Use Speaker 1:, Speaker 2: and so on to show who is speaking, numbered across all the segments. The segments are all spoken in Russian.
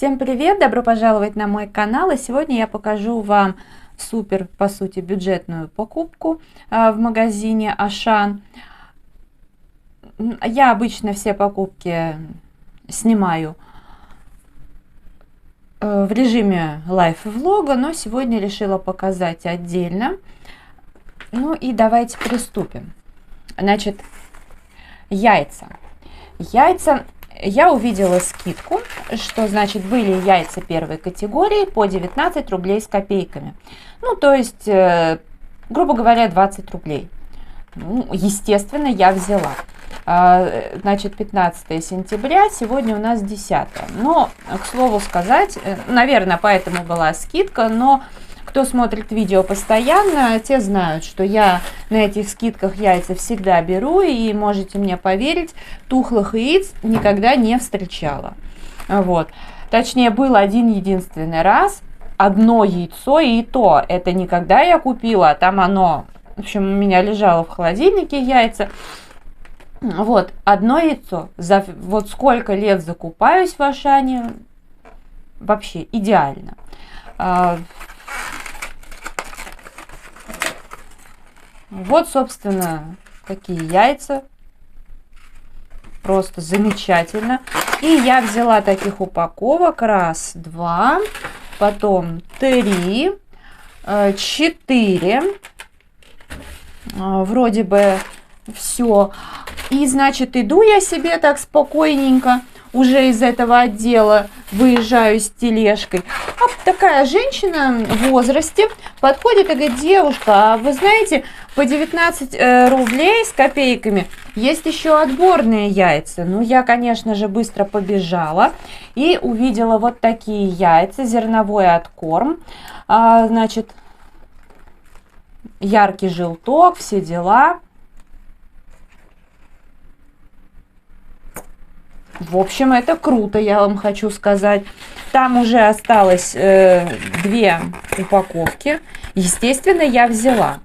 Speaker 1: Всем привет! Добро пожаловать на мой канал. И сегодня я покажу вам супер, по сути, бюджетную покупку в магазине Ашан. Я обычно все покупки снимаю в режиме лайф-влога, но сегодня решила показать отдельно. Ну и давайте приступим. Значит, яйца. Я увидела скидку, что значит были яйца первой категории по 19 рублей с копейками. Ну, то есть, грубо говоря, 20 рублей. Ну, естественно, я взяла. Значит, 15 сентября, сегодня у нас 10. Но, к слову сказать, наверное, поэтому была скидка, но кто смотрит видео постоянно, те знают, что я на этих скидках яйца всегда беру, и можете мне поверить, тухлых яиц никогда не встречала. Вот. Точнее, был один единственный раз, одно яйцо, и то, это не когда я купила, а там оно, в общем, у меня лежало в холодильнике яйца. Вот, одно яйцо. За вот сколько лет закупаюсь в Ашане, вообще идеально. Вот, собственно, какие яйца. Просто замечательно. И я взяла таких упаковок. Раз, два, потом 3, 4. Вроде бы все. И, значит, иду я себе так спокойненько. Уже из этого отдела выезжаю с тележкой. А такая женщина в возрасте подходит и говорит: девушка, а вы знаете, по 19 рублей с копейками есть еще отборные яйца. Ну, я, конечно же, быстро побежала и увидела вот такие яйца, зерновой откорм. Значит, яркий желток, все дела. В общем, это круто, я вам хочу сказать. Там уже осталось 2 упаковки. Естественно, я взяла.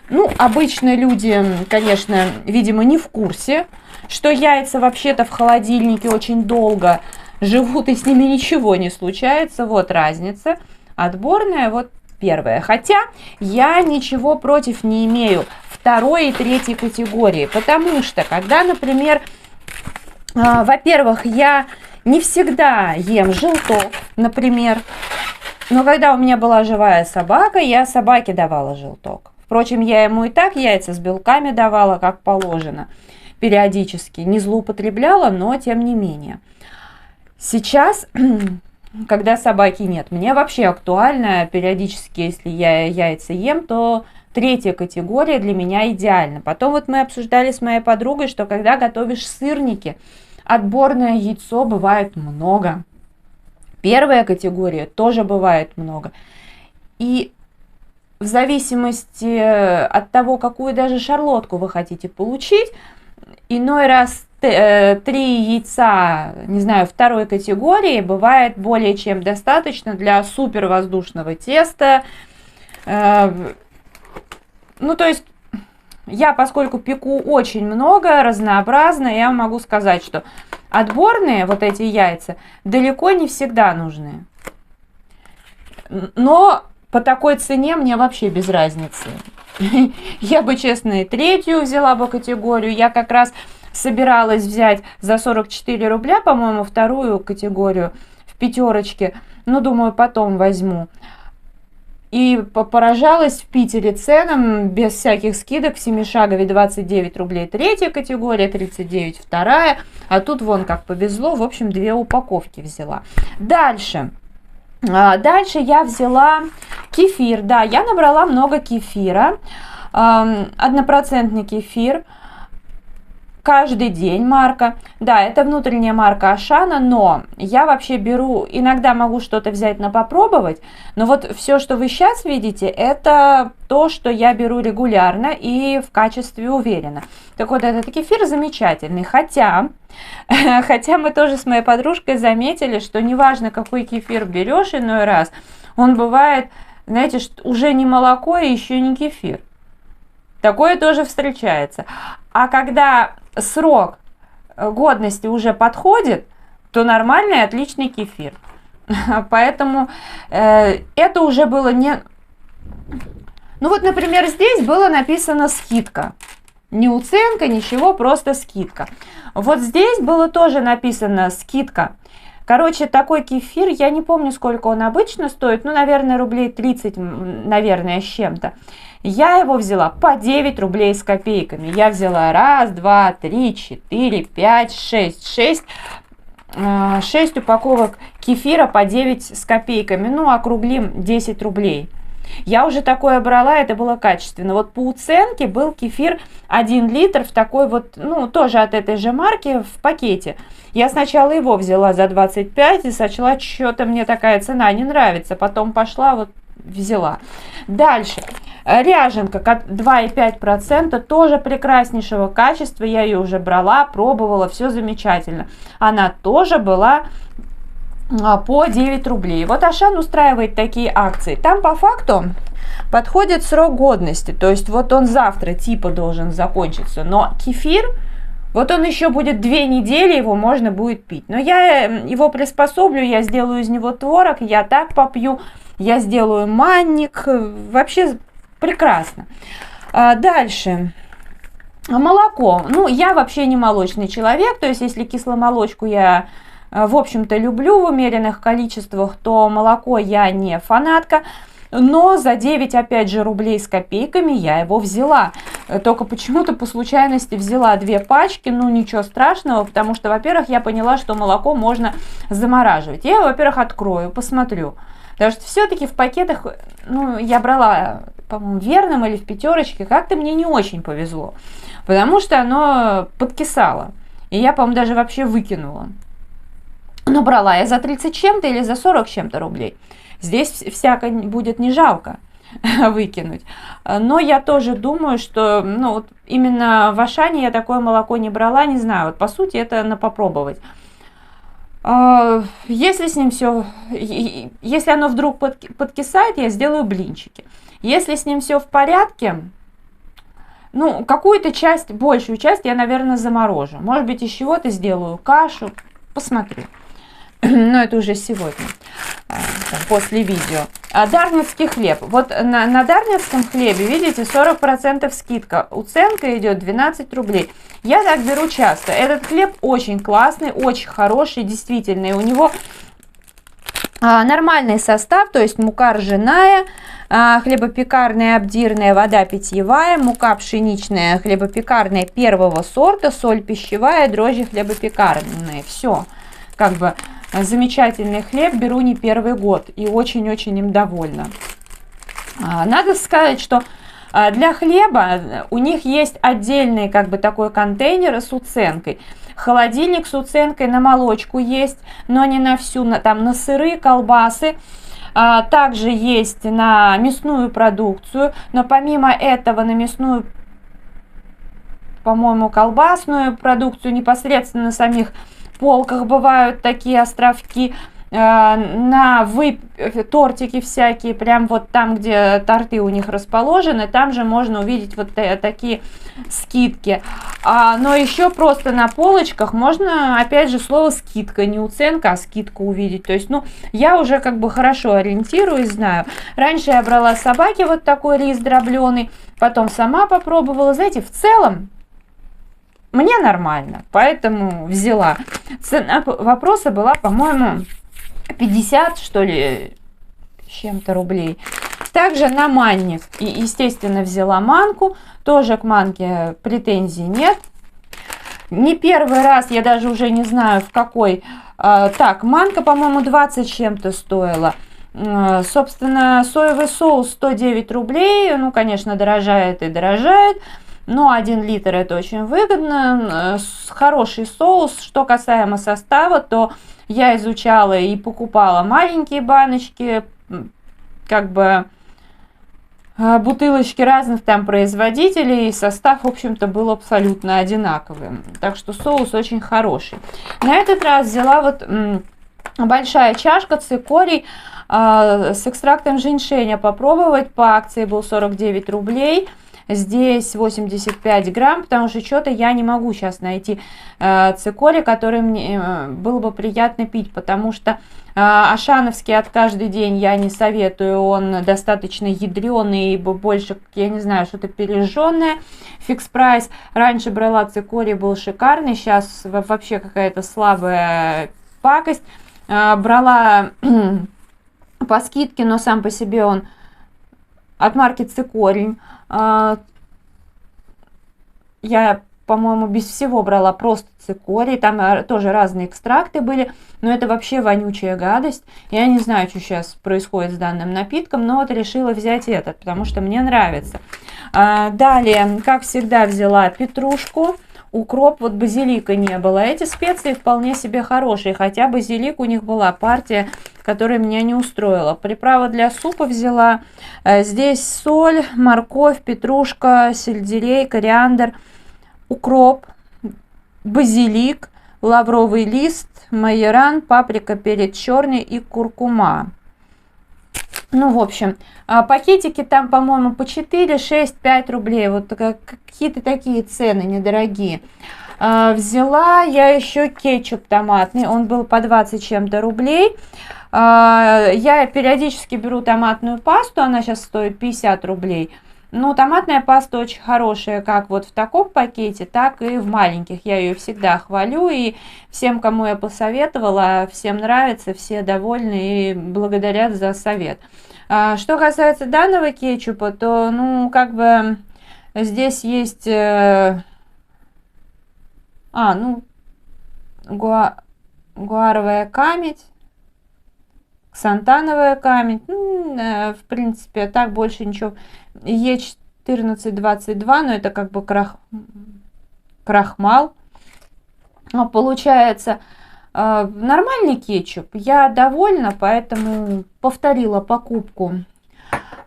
Speaker 1: Ну, обычно люди, конечно, видимо, не в курсе, что яйца вообще-то в холодильнике очень долго живут, и с ними ничего не случается. Вот разница. Отборная, вот первая. Хотя я ничего против не имею второй и третьей категории. Потому что, когда, например, во-первых, я не всегда ем желток, например. Но когда у меня была живая собака, я собаке давала желток. Впрочем, я ему и так яйца с белками давала, как положено, периодически. Не злоупотребляла, но тем не менее. Сейчас, когда собаки нет, мне вообще актуально периодически, если я яйца ем, то третья категория для меня идеальна. Потом вот мы обсуждали с моей подругой, что когда готовишь сырники, отборное яйцо бывает много. Первая категория тоже бывает много. И в зависимости от того, какую даже шарлотку вы хотите получить, иной раз 3 яйца, не знаю, второй категории бывает более чем достаточно для супервоздушного теста. Ну, то есть, я, поскольку пеку очень много, разнообразно, я могу сказать, что отборные вот эти яйца далеко не всегда нужны. Но по такой цене мне вообще без разницы. Я бы, честно, и третью взяла бы категорию. Я как раз собиралась взять за 44 рубля, по-моему, вторую категорию в пятерочке. Но, думаю, потом возьму. И поражалась в Питере ценам без всяких скидок. В Семишагове 29 рублей третья категория, 39 вторая. А тут вон как повезло. В общем, 2 упаковки взяла. Дальше я взяла кефир. Да, я набрала много кефира. 1% кефир. Каждый день марка. Да, это внутренняя марка Ашана, но я вообще беру, иногда могу что-то взять на попробовать, но вот все, что вы сейчас видите, это то, что я беру регулярно и в качестве уверена. Так вот, этот кефир замечательный, хотя мы тоже с моей подружкой заметили, что неважно, какой кефир берешь иной раз, он бывает, знаете, уже не молоко и еще не кефир. Такое тоже встречается. А когда срок годности уже подходит, то нормальный, отличный кефир. Поэтому это уже было не... Ну вот, например, здесь было написано скидка. Не уценка, ничего, просто скидка. Вот здесь было тоже написано скидка. Короче, такой кефир, я не помню, сколько он обычно стоит, ну, наверное, рублей 30, наверное, с чем-то. Я его взяла по 9 рублей с копейками. Я взяла 1, 2, 3, 4, 5, 6 упаковок кефира по 9 с копейками. Ну, округлим 10 рублей. Я уже такое брала, это было качественно. Вот по уценке был кефир 1 литр в такой вот, ну, тоже от этой же марки в пакете. Я сначала его взяла за 25 и сочла, что-то мне такая цена не нравится. Потом пошла, вот взяла. Дальше. Ряженка 2,5%, тоже прекраснейшего качества. Я ее уже брала, пробовала, все замечательно. Она тоже была по 9 рублей. Вот Ашан устраивает такие акции. Там по факту подходит срок годности. То есть вот он завтра типа должен закончиться. Но кефир, вот он еще будет 2 недели, его можно будет пить. Но я его приспособлю, я сделаю из него творог, я так попью, я сделаю манник. Вообще прекрасно. Дальше. Молоко. Ну, я вообще не молочный человек. То есть если кисломолочку я... в общем-то, люблю в умеренных количествах, то молоко я не фанатка. Но за 9, опять же, рублей с копейками я его взяла. Только почему-то по случайности взяла 2 пачки. Ну, ничего страшного, потому что, во-первых, я поняла, что молоко можно замораживать. Я его, во-первых, открою, посмотрю. Потому что все-таки в пакетах, ну, я брала, по-моему, в Верном или в Пятерочке, как-то мне не очень повезло. Потому что оно подкисало. И я, по-моему, даже вообще выкинула. Но брала я за 30 чем-то или за 40 чем-то рублей. Здесь всяко будет не жалко выкинуть. Но я тоже думаю, что ну, вот именно в Ашане я такое молоко не брала, не знаю. Вот по сути это на попробовать. Если с ним все, если оно вдруг подкисает, я сделаю блинчики. Если с ним все в порядке, ну, какую-то часть, большую часть я, наверное, заморожу. Может быть, из чего-то сделаю кашу, посмотрю. Но это уже сегодня, после видео. Дарницкий хлеб. Вот на дарницком хлебе, видите, 40% скидка. Уценка идет 12 рублей. Я так беру часто. Этот хлеб очень классный, очень хороший, действительно. И у него нормальный состав, то есть мука ржаная, хлебопекарная, обдирная, вода питьевая, мука пшеничная, хлебопекарная первого сорта, соль пищевая, дрожжи хлебопекарные. Все. Как бы замечательный хлеб, беру не первый год и очень-очень им довольна. Надо сказать, что для хлеба у них есть отдельный как бы такой контейнер с уценкой. Холодильник с уценкой на молочку есть, но не на всю, там на сыры, колбасы. Также есть на мясную продукцию, но помимо этого на мясную, по-моему, колбасную продукцию непосредственно на самих полках бывают такие островки, на тортики всякие, прям вот там, где торты у них расположены, там же можно увидеть вот такие скидки. Но еще просто на полочках можно, опять же, слово скидка, не уценка, а скидку увидеть. То есть, ну, я уже как бы хорошо ориентируюсь, знаю. Раньше я брала собаке вот такой рис дробленый, потом сама попробовала. Знаете, в целом мне нормально, поэтому взяла. Цена вопроса была, по-моему, 50, что ли, с чем-то рублей. Также на манник, и, естественно, взяла манку. Тоже к манке претензий нет. Не первый раз, я даже уже не знаю в какой. Так, манка, по-моему, 20 с чем-то стоила. Собственно, соевый соус 109 рублей. Ну, конечно, дорожает и дорожает. Но 1 литр это очень выгодно. Хороший соус. Что касаемо состава, то я изучала и покупала маленькие баночки, как бы бутылочки разных там производителей. И состав, в общем-то, был абсолютно одинаковым. Так что соус очень хороший. На этот раз взяла вот большая чашка цикорий с экстрактом женьшеня попробовать. По акции был 49 рублей. здесь 85 грамм, потому что что-то я не могу сейчас найти цикорий, который мне было бы приятно пить, потому что ашановский от каждый день я не советую, он достаточно ядреный, больше, я не знаю, что-то пережженное. Фикс прайс, раньше брала цикорий, был шикарный, сейчас вообще какая-то слабая пакость. Брала по скидке, но сам по себе он от марки Цикорий. Я, по-моему, без всего брала просто цикорий. Там тоже разные экстракты были, но это вообще вонючая гадость. Я не знаю, что сейчас происходит с данным напитком, но вот решила взять этот, потому что мне нравится. Далее, как всегда, взяла петрушку, укроп, вот базилика не было. Эти специи вполне себе хорошие, хотя базилик у них была партия, которая меня не устроила. Приправа для супа взяла. Здесь соль, морковь, петрушка, сельдерей, кориандр, укроп, базилик, лавровый лист, майоран, паприка, перец черный и куркума. Ну, в общем, пакетики там, по-моему, по 4, 6, 5 рублей. Вот какие-то такие цены недорогие. Взяла я еще кетчуп томатный. Он был по 20 чем-то рублей. Я периодически беру томатную пасту. Она сейчас стоит 50 рублей. Но томатная паста очень хорошая, как вот в таком пакете, так и в маленьких. Я ее всегда хвалю, и всем, кому я посоветовала, всем нравится, все довольны и благодарят за совет. Что касается данного кетчупа, то, ну, как бы здесь есть, гуаровая камедь, ксантановая камедь, в принципе, так больше ничего. Е1422, но это как бы крахмал. Получается нормальный кетчуп. Я довольна, поэтому повторила покупку.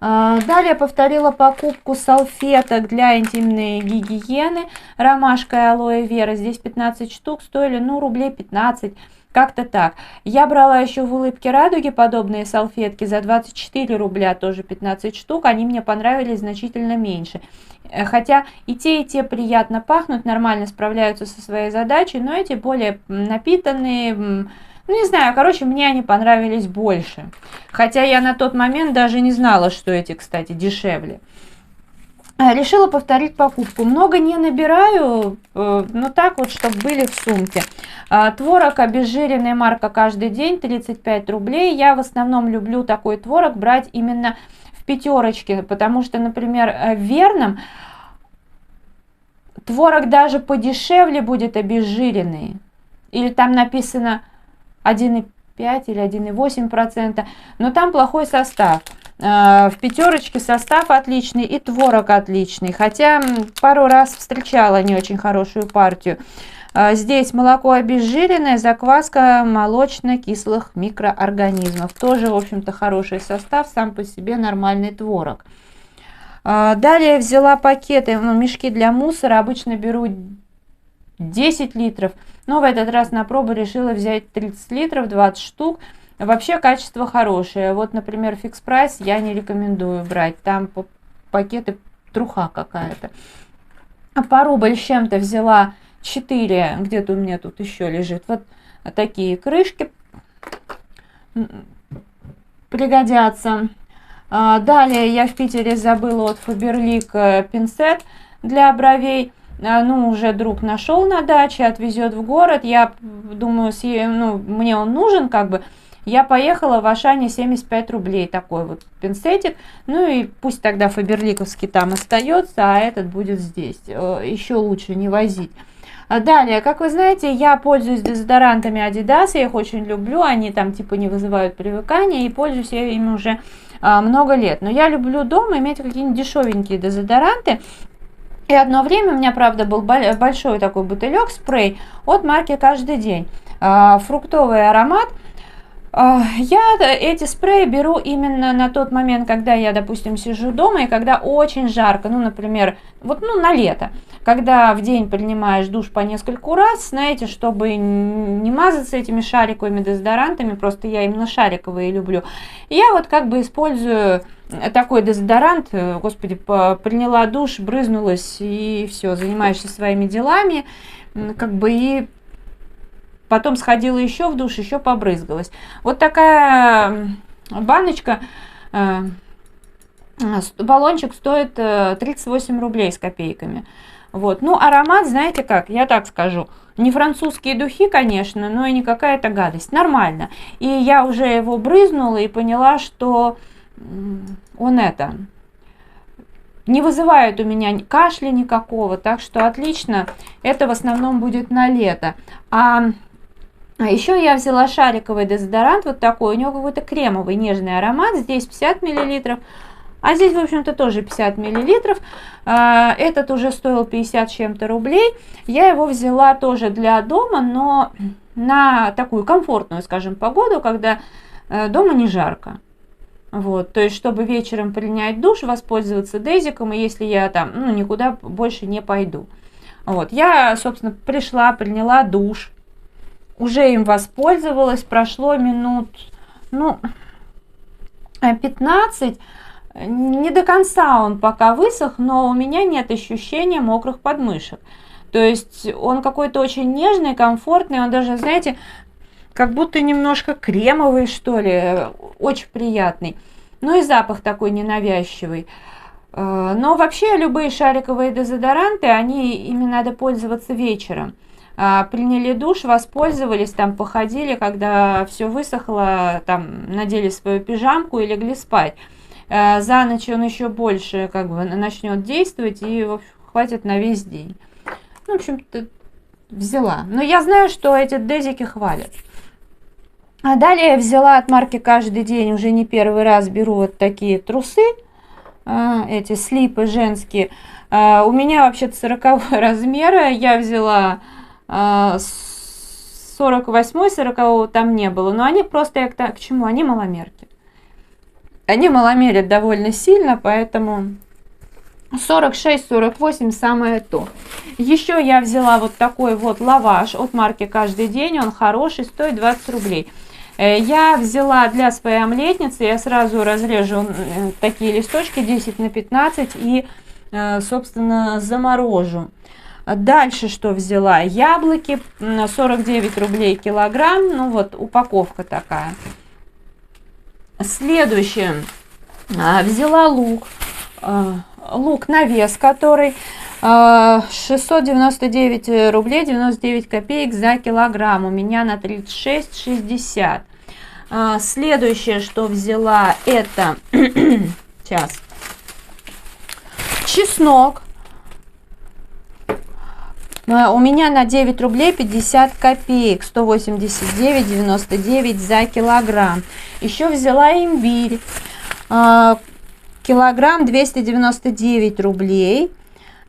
Speaker 1: Далее повторила покупку салфеток для интимной гигиены. Ромашка и алоэ вера. Здесь 15 штук стоили, ну, рублей 15. Как-то так. Я брала еще в улыбке радуги подобные салфетки за 24 рубля, тоже 15 штук. Они мне понравились значительно меньше. Хотя и те приятно пахнут, нормально справляются со своей задачей, но эти более напитанные, ну не знаю, короче, мне они понравились больше. Хотя я на тот момент даже не знала, что эти, кстати, дешевле. Решила повторить покупку. Много не набираю, но так вот, чтобы были в сумке. Творог обезжиренный, марка «Каждый день», 35 рублей. Я в основном люблю такой творог брать именно в пятерочке, потому что, например, в Верном творог даже подешевле будет обезжиренный. Или там написано 1,5 или 1,8%, но там плохой состав. В пятерочке состав отличный и творог отличный, хотя пару раз встречала не очень хорошую партию. Здесь молоко обезжиренное, закваска молочно-кислых микроорганизмов. Тоже, в общем-то, хороший состав, сам по себе нормальный творог. Далее взяла пакеты, мешки для мусора. Обычно беру 10 литров, но в этот раз на пробу решила взять 30 литров, 20 штук. Вообще качество хорошее. Вот, например, фикс прайс я не рекомендую брать. Там пакеты труха какая-то. По рубль с чем-то взяла 4. Где-то у меня тут еще лежит. Вот такие крышки пригодятся. Далее я в Питере забыла от Faberlic пинцет для бровей. Ну, уже друг нашел на даче, отвезет в город. Я думаю, мне он нужен, как бы. Я поехала в Ашане, 75 рублей такой вот пинцетик. Ну и пусть тогда фаберликовский там остается, а этот будет здесь. Еще лучше не возить. Далее, как вы знаете, я пользуюсь дезодорантами Adidas, я их очень люблю. Они там типа не вызывают привыкания, и пользуюсь я ими уже много лет. Но я люблю дома иметь какие-нибудь дешевенькие дезодоранты. И одно время у меня, правда, был большой такой бутылек спрей от марки «Каждый день». Фруктовый аромат. Я эти спреи беру именно на тот момент, когда я, допустим, сижу дома и когда очень жарко, ну, например, вот, ну, на лето. когда в день принимаешь душ по нескольку раз, знаете, чтобы не мазаться этими шариковыми дезодорантами, просто я именно шариковые люблю, я вот как бы использую такой дезодорант, господи, приняла душ, брызнулась и все, занимаешься своими делами, как бы и потом сходила еще в душ, еще побрызгалась. Вот такая баночка, баллончик стоит 38 рублей с копейками. Вот. Ну, аромат, знаете как, я так скажу, не французские духи, конечно, но и не какая-то гадость, нормально. И я уже его брызнула и поняла, что он не вызывает у меня кашля никакого, так что отлично, это в основном будет на лето. А еще я взяла шариковый дезодорант, вот такой, у него какой-то кремовый нежный аромат, здесь 50 мл, а здесь, в общем-то, тоже 50 мл. Этот уже стоил 50 с чем-то рублей. Я его взяла тоже для дома, но на такую комфортную, скажем, погоду, когда дома не жарко. Вот, то есть, чтобы вечером принять душ, воспользоваться дезиком, и если я там, никуда больше не пойду. Вот, я, собственно, пришла, приняла душ, уже им воспользовалась, прошло минут, 15. Не до конца он пока высох, но у меня нет ощущения мокрых подмышек. То есть он какой-то очень нежный, комфортный, он даже, знаете, как будто немножко кремовый, что ли, очень приятный. Ну и запах такой ненавязчивый. Но вообще любые шариковые дезодоранты, ими надо пользоваться вечером. Приняли душ, воспользовались, там походили, когда все высохло, там надели свою пижамку и легли спать. За ночь он еще больше как бы начнет действовать и хватит на весь день. В общем-то, взяла. Но я знаю, что эти дезики хвалят. А далее я взяла от марки «Каждый день», уже не первый раз беру вот такие трусы, эти слипы женские. У меня вообще-то 40 размера, я взяла 48, 40 там не было, но они просто, к чему, они маломерки. Они маломерят довольно сильно, поэтому 46-48 самое то. Еще я взяла вот такой вот лаваш от марки «Каждый день», он хороший, стоит 20 рублей. Я взяла для своей омлетницы, я сразу разрежу такие листочки 10 на 15 и, собственно, заморожу. Дальше что взяла? Яблоки, 49 рублей килограмм, ну вот упаковка такая. Следующее, взяла лук, на вес, который 699 рублей 99 копеек за килограмм, у меня на 36,60. Следующее, что взяла, это сейчас чеснок. У меня на 9 рублей 50 копеек, 189,99 за килограмм. Еще взяла имбирь, килограмм 299 рублей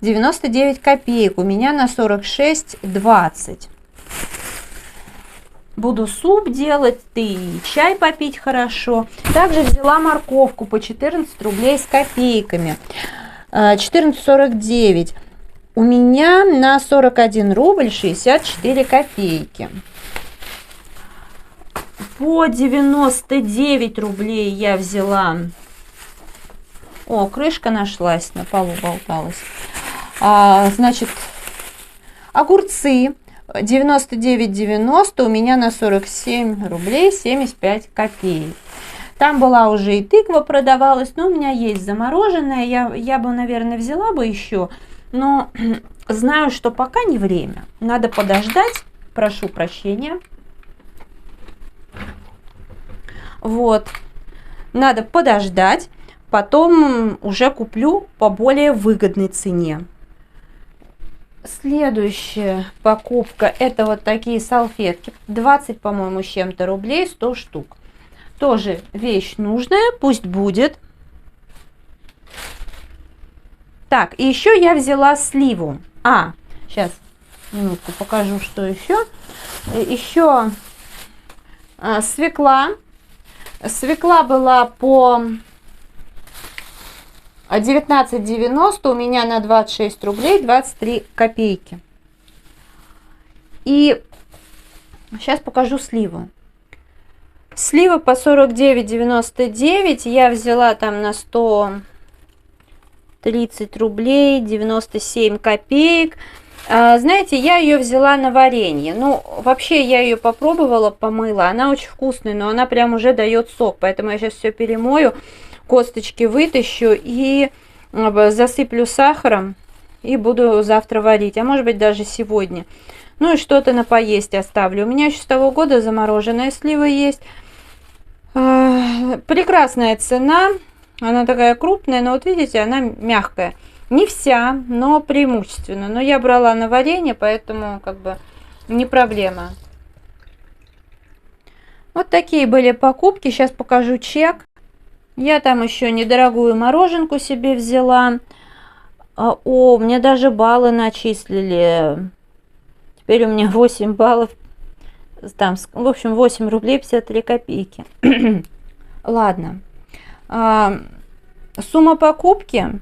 Speaker 1: 99 копеек, у меня на 46,20. Буду суп делать, и чай попить хорошо. Также взяла морковку по 14 рублей с копейками, 14,49. У меня на 41 рубль 64 копейки. По 99 рублей я взяла... О, крышка нашлась, на полу болталась. Значит, огурцы 99,90, у меня на 47 рублей 75 копеек. Там была уже и тыква продавалась, но у меня есть замороженная. Я бы, наверное, взяла бы еще, но знаю, что пока не время. Надо подождать, прошу прощения. Вот, надо подождать, потом уже куплю по более выгодной цене. Следующая покупка, это вот такие салфетки, 20, по-моему, с чем-то рублей, 100 штук. Тоже вещь нужная, пусть будет. Так, и еще я взяла сливу. Сейчас, минутку, покажу, что еще. Еще свекла. Свекла была по 19,90 у меня на 26 рублей 23 копейки. И сейчас покажу сливу. Слива по 49,99 я взяла там на 130 рублей 97 копеек. Знаете, я ее взяла на варенье. Ну, вообще я ее попробовала, помыла. Она очень вкусная, но она прям уже дает сок. Поэтому я сейчас все перемою, косточки вытащу и засыплю сахаром. И буду завтра варить, а может быть даже сегодня. Ну и что-то на поесть оставлю. У меня еще с того года замороженная слива есть. Прекрасная цена. Она такая крупная, но вот видите, она мягкая. Не вся, но преимущественно. Но я брала на варенье, поэтому как бы не проблема. Вот такие были покупки. Сейчас покажу чек. Я там еще недорогую мороженку себе взяла. О, мне даже баллы начислили. Теперь у меня 8 баллов. Там, в общем, 8 рублей 53 копейки. Ладно. Сумма покупки.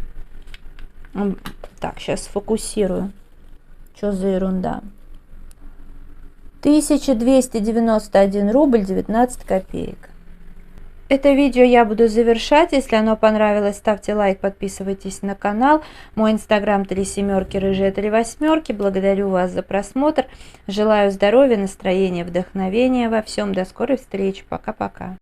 Speaker 1: Так, сейчас сфокусирую. Что за ерунда? 1291 рубль 19 копеек. Это видео я буду завершать. Если оно понравилось, ставьте лайк, подписывайтесь на канал. Мой инстаграм 37 рыжие 38. Благодарю вас за просмотр. Желаю здоровья, настроения, вдохновения во всем. До скорой встречи. Пока-пока.